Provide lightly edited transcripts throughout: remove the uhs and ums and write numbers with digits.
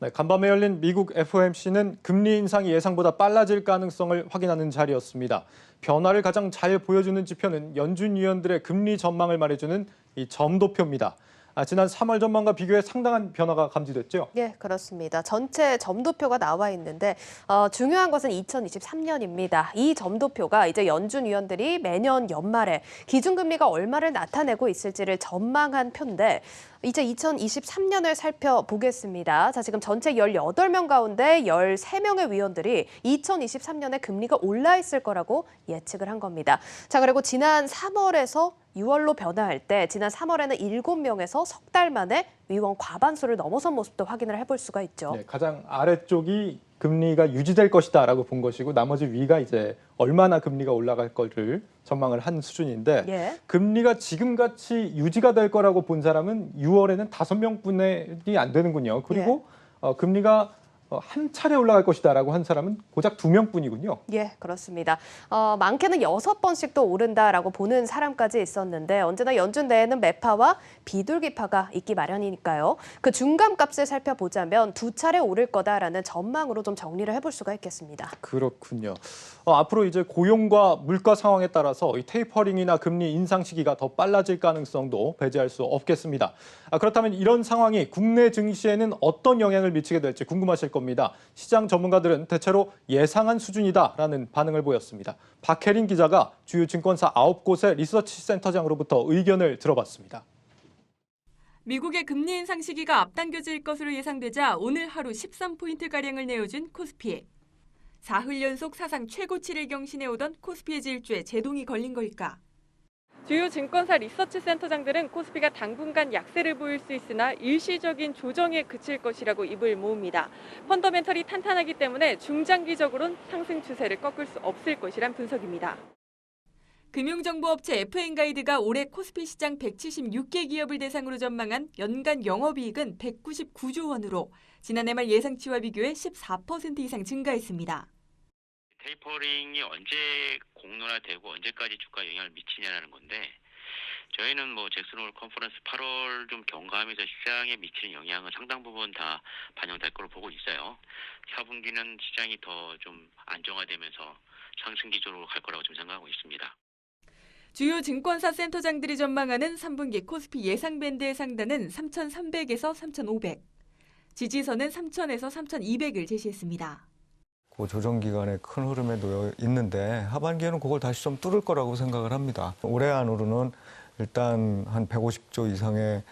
네, 간밤에 열린 미국 FOMC는 금리 인상이 예상보다 빨라질 가능성을 확인하는 자리였습니다. 변화를 가장 잘 보여주는 지표는 연준 위원들의 금리 전망을 말해주는 이 점도표입니다. 지난 3월 전망과 비교해 상당한 변화가 감지됐죠? 예, 그렇습니다. 전체 점도표가 나와 있는데 중요한 것은 2023년입니다. 이 점도표가 이제 연준 위원들이 매년 연말에 기준금리가 얼마를 나타내고 있을지를 전망한 표인데 이제 2023년을 살펴보겠습니다. 자, 지금 전체 18명 가운데 13명의 위원들이 2023년에 금리가 올라 있을 거라고 예측을 한 겁니다. 자, 그리고 지난 3월에서 6월로 변화할 때 지난 3월에는 7명에서 석 달 만에 위원 과반수를 넘어선 모습도 확인을 해볼 수가 있죠. 네, 가장 아래쪽이 금리가 유지될 것이다라고 본 것이고 나머지 위가 이제 얼마나 금리가 올라갈 거를 전망을 한 수준인데 예. 금리가 지금같이 유지가 될 거라고 본 사람은 6월에는 5명뿐이 안 되는군요. 그리고 금리가 한 차례 올라갈 것이다라고 한 사람은 고작 2명뿐이군요. 예, 그렇습니다. 많게는 6번씩 또 오른다라고 보는 사람까지 있었는데 언제나 연준 내에는 매파와 비둘기파가 있기 마련이니까요. 그 중간값을 살펴보자면 2차례 오를 거다라는 전망으로 좀 정리를 해볼 수가 있겠습니다. 그렇군요. 앞으로 이제 고용과 물가 상황에 따라서 이 테이퍼링이나 금리 인상 시기가 더 빨라질 가능성도 배제할 수 없겠습니다. 그렇다면 이런 상황이 국내 증시에는 어떤 영향을 미치게 될지 궁금하실 겁니다. 시장 전문가들은 대체로 예상한 수준이다라는 반응을 보였습니다. 박혜린 기자가 주요 증권사 9곳의 리서치 센터장으로부터 의견을 들어봤습니다. 미국의 금리 인상 시기가 앞당겨질 것으로 예상되자 오늘 하루 13포인트가량을 내어준 코스피. 사흘 연속 사상 최고치를 경신해오던 코스피의 질주에 제동이 걸린 걸까? 주요 증권사 리서치 센터장들은 코스피가 당분간 약세를 보일 수 있으나 일시적인 조정에 그칠 것이라고 입을 모읍니다. 펀더멘털이 탄탄하기 때문에 중장기적으로는 상승 추세를 꺾을 수 없을 것이란 분석입니다. 금융정보업체 FN가이드가 올해 코스피 시장 176개 기업을 대상으로 전망한 연간 영업이익은 199조 원으로 지난해 말 예상치와 비교해 14% 이상 증가했습니다. 테이퍼링이 언제 공론화되고 언제까지 주가에 영향을 미치냐라는 건데 저희는 잭슨홀 컨퍼런스 8월 좀 경과하면서 시장에 미치는 영향은 상당 부분 다 반영될 걸로 보고 있어요. 4분기는 시장이 더 좀 안정화되면서 상승 기조로 갈 거라고 좀 생각하고 있습니다. 주요 증권사 센터장들이 전망하는 3분기 코스피 예상 밴드의 상단은 3,300에서 3,500, 지지선은 3,000에서 3,200을 제시했습니다. 그 조정 기간에 큰 흐름에 놓여 있는데 하반기에는 그걸 다시 좀 뚫을 거라고 생각을 합니다. 올해 안으로는 일단 한 150조 이상의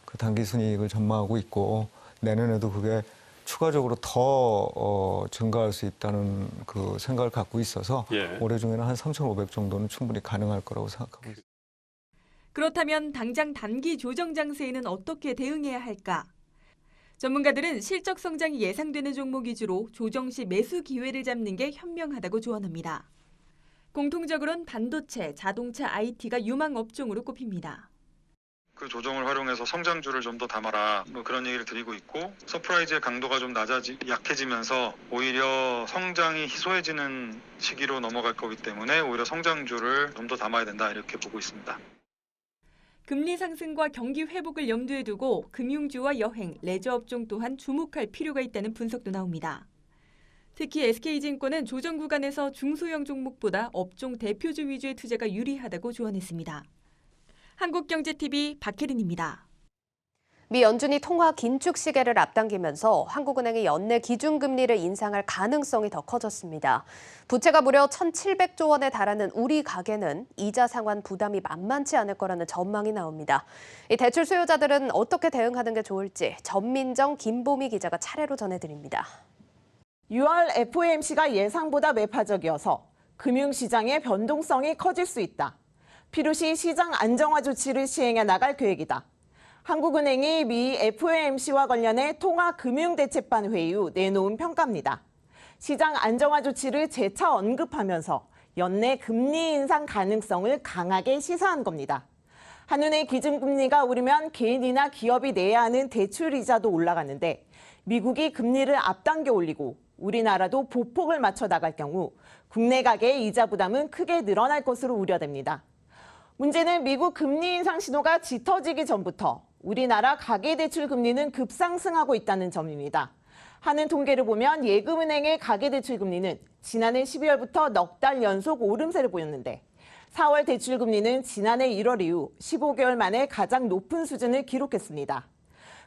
그 단기 순이익을 전망하고 있고 내년에도 그게 추가적으로 더 증가할 수 있다는 그 생각을 갖고 있어서 올해 중에는 한 3,500 정도는 충분히 가능할 거라고 생각하고 있습니다. 그렇다면 당장 단기 조정 장세에는 어떻게 대응해야 할까? 전문가들은 실적 성장이 예상되는 종목 위주로 조정 시 매수 기회를 잡는 게 현명하다고 조언합니다. 공통적으로는 반도체, 자동차, IT가 유망 업종으로 꼽힙니다. 그 조정을 활용해서 성장주를 좀 더 담아라 그런 얘기를 드리고 있고 서프라이즈의 강도가 좀 약해지면서 오히려 성장이 희소해지는 시기로 넘어갈 거기 때문에 오히려 성장주를 좀 더 담아야 된다 이렇게 보고 있습니다. 금리 상승과 경기 회복을 염두에 두고 금융주와 여행, 레저 업종 또한 주목할 필요가 있다는 분석도 나옵니다. 특히 SK증권은 조정 구간에서 중소형 종목보다 업종 대표주 위주의 투자가 유리하다고 조언했습니다. 한국경제TV 박혜린입니다. 미 연준이 통화 긴축 시계를 앞당기면서 한국은행이 연내 기준금리를 인상할 가능성이 더 커졌습니다. 부채가 무려 1,700조 원에 달하는 우리 가계는 이자 상환 부담이 만만치 않을 거라는 전망이 나옵니다. 이 대출 수요자들은 어떻게 대응하는 게 좋을지 전민정, 김보미 기자가 차례로 전해드립니다. 6월 FOMC가 예상보다 매파적이어서 금융시장의 변동성이 커질 수 있다. 필요시 시장 안정화 조치를 시행해 나갈 계획이다. 한국은행이 미 FOMC와 관련해 통화금융대책반 회의 후 내놓은 평가입니다. 시장 안정화 조치를 재차 언급하면서 연내 금리 인상 가능성을 강하게 시사한 겁니다. 한은의 기준금리가 오르면 개인이나 기업이 내야 하는 대출이자도 올라가는데 미국이 금리를 앞당겨 올리고 우리나라도 보폭을 맞춰 나갈 경우 국내 가계의 이자 부담은 크게 늘어날 것으로 우려됩니다. 문제는 미국 금리 인상 신호가 짙어지기 전부터 우리나라 가계대출 금리는 급상승하고 있다는 점입니다. 하는 통계를 보면 예금은행의 가계대출 금리는 지난해 12월부터 넉 달 연속 오름세를 보였는데 4월 대출 금리는 지난해 1월 이후 15개월 만에 가장 높은 수준을 기록했습니다.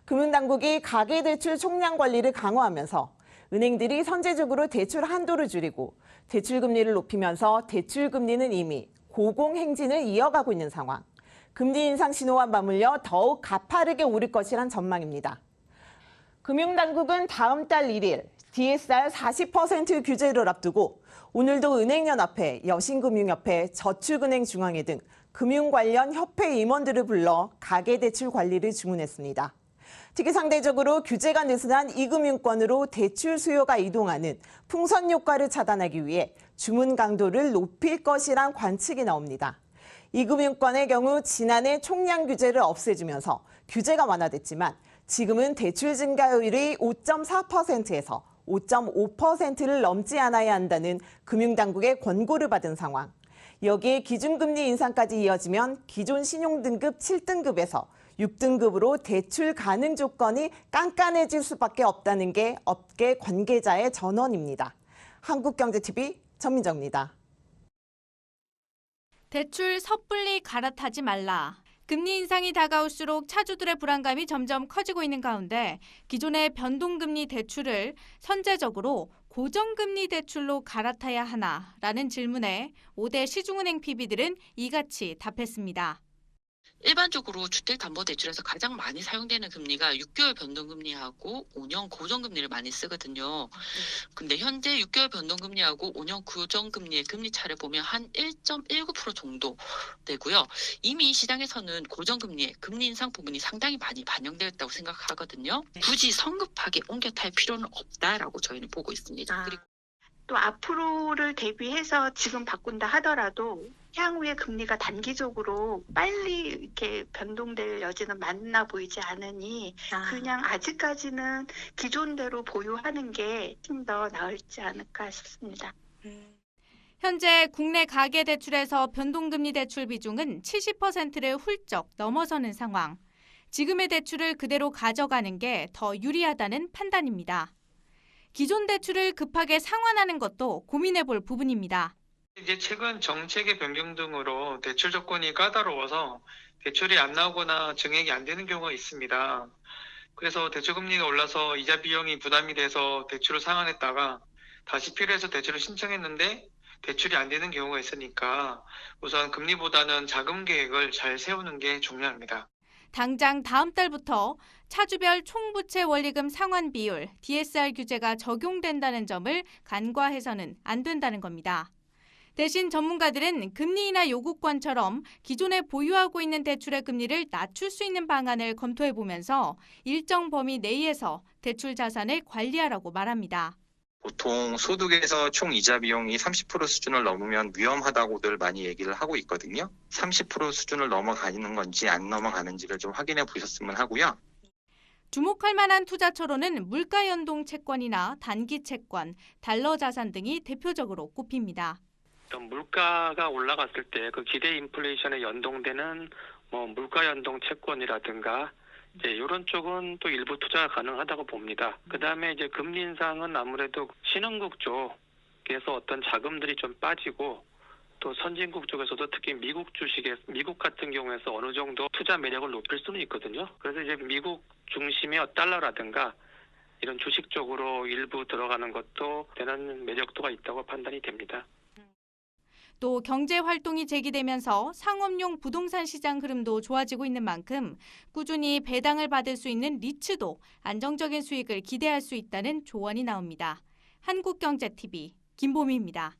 금융당국이 가계대출 총량 관리를 강화하면서 은행들이 선제적으로 대출 한도를 줄이고 대출 금리를 높이면서 대출 금리는 이미 고공행진을 이어가고 있는 상황. 금리 인상 신호와 맞물려 더욱 가파르게 오를 것이란 전망입니다. 금융당국은 다음 달 1일 DSR 40% 규제를 앞두고 오늘도 은행연합회, 여신금융협회, 저축은행중앙회 등 금융 관련 협회 임원들을 불러 가계대출 관리를 주문했습니다. 특히 상대적으로 규제가 느슨한 이금융권으로 대출 수요가 이동하는 풍선 효과를 차단하기 위해 주문 강도를 높일 것이란 관측이 나옵니다. 이금융권의 경우 지난해 총량 규제를 없애주면서 규제가 완화됐지만 지금은 대출 증가율이 5.4%에서 5.5%를 넘지 않아야 한다는 금융당국의 권고를 받은 상황. 여기에 기준금리 인상까지 이어지면 기존 신용등급 7등급에서 6등급으로 대출 가능 조건이 깐깐해질 수밖에 없다는 게 업계 관계자의 전언입니다. 한국경제TV 전민정입니다. 대출 섣불리 갈아타지 말라. 금리 인상이 다가올수록 차주들의 불안감이 점점 커지고 있는 가운데 기존의 변동금리 대출을 선제적으로 고정금리 대출로 갈아타야 하나라는 질문에 5대 시중은행 PB들은 이같이 답했습니다. 일반적으로 주택담보대출에서 가장 많이 사용되는 금리가 6개월 변동금리하고 5년 고정금리를 많이 쓰거든요. 근데 현재 6개월 변동금리하고 5년 고정금리의 금리 차를 보면 한 1.19% 정도 되고요. 이미 시장에서는 고정금리의 금리 인상 부분이 상당히 많이 반영되었다고 생각하거든요. 굳이 성급하게 옮겨 탈 필요는 없다라고 저희는 보고 있습니다. 그리고 또 앞으로를 대비해서 지금 바꾼다 하더라도 향후에 금리가 단기적으로 빨리 이렇게 변동될 여지는 많나 보이지 않으니 그냥 아직까지는 기존대로 보유하는 게 좀 더 나을지 않을까 싶습니다. 현재 국내 가계대출에서 변동금리 대출 비중은 70%를 훌쩍 넘어서는 상황. 지금의 대출을 그대로 가져가는 게 더 유리하다는 판단입니다. 기존 대출을 급하게 상환하는 것도 고민해볼 부분입니다. 이제 최근 정책의 변경 등으로 대출 조건이 까다로워서 대출이 안 나오거나 증액이 안 되는 경우가 있습니다. 그래서 대출 금리가 올라서 이자 비용이 부담이 돼서 대출을 상환했다가 다시 필요해서 대출을 신청했는데 대출이 안 되는 경우가 있으니까 우선 금리보다는 자금 계획을 잘 세우는 게 중요합니다. 당장 다음 달부터 차주별 총부채 원리금 상환 비율 DSR 규제가 적용된다는 점을 간과해서는 안 된다는 겁니다. 대신 전문가들은 금리 인하 요구권처럼 기존에 보유하고 있는 대출의 금리를 낮출 수 있는 방안을 검토해보면서 일정 범위 내에서 대출 자산을 관리하라고 말합니다. 보통 소득에서 총 이자 비용이 30% 수준을 넘으면 위험하다고들 많이 얘기를 하고 있거든요. 30% 수준을 넘어가는 건지 안 넘어가는지를 좀 확인해 보셨으면 하고요. 주목할 만한 투자처로는 물가 연동 채권이나 단기 채권, 달러 자산 등이 대표적으로 꼽힙니다. 물가가 올라갔을 때 그 기대 인플레이션에 연동되는 물가 연동 채권이라든가 이제 이런 쪽은 또 일부 투자가 가능하다고 봅니다. 그다음에 이제 금리 인상은 아무래도 신흥국 쪽에서 어떤 자금들이 좀 빠지고 또 선진국 쪽에서도 특히 미국 같은 경우에서 어느 정도 투자 매력을 높일 수는 있거든요. 그래서 이제 미국 중심의 달러라든가 이런 주식 쪽으로 일부 들어가는 것도 되는 매력도가 있다고 판단이 됩니다. 또 경제 활동이 재개되면서 상업용 부동산 시장 흐름도 좋아지고 있는 만큼 꾸준히 배당을 받을 수 있는 리츠도 안정적인 수익을 기대할 수 있다는 조언이 나옵니다. 한국경제TV 김보미입니다.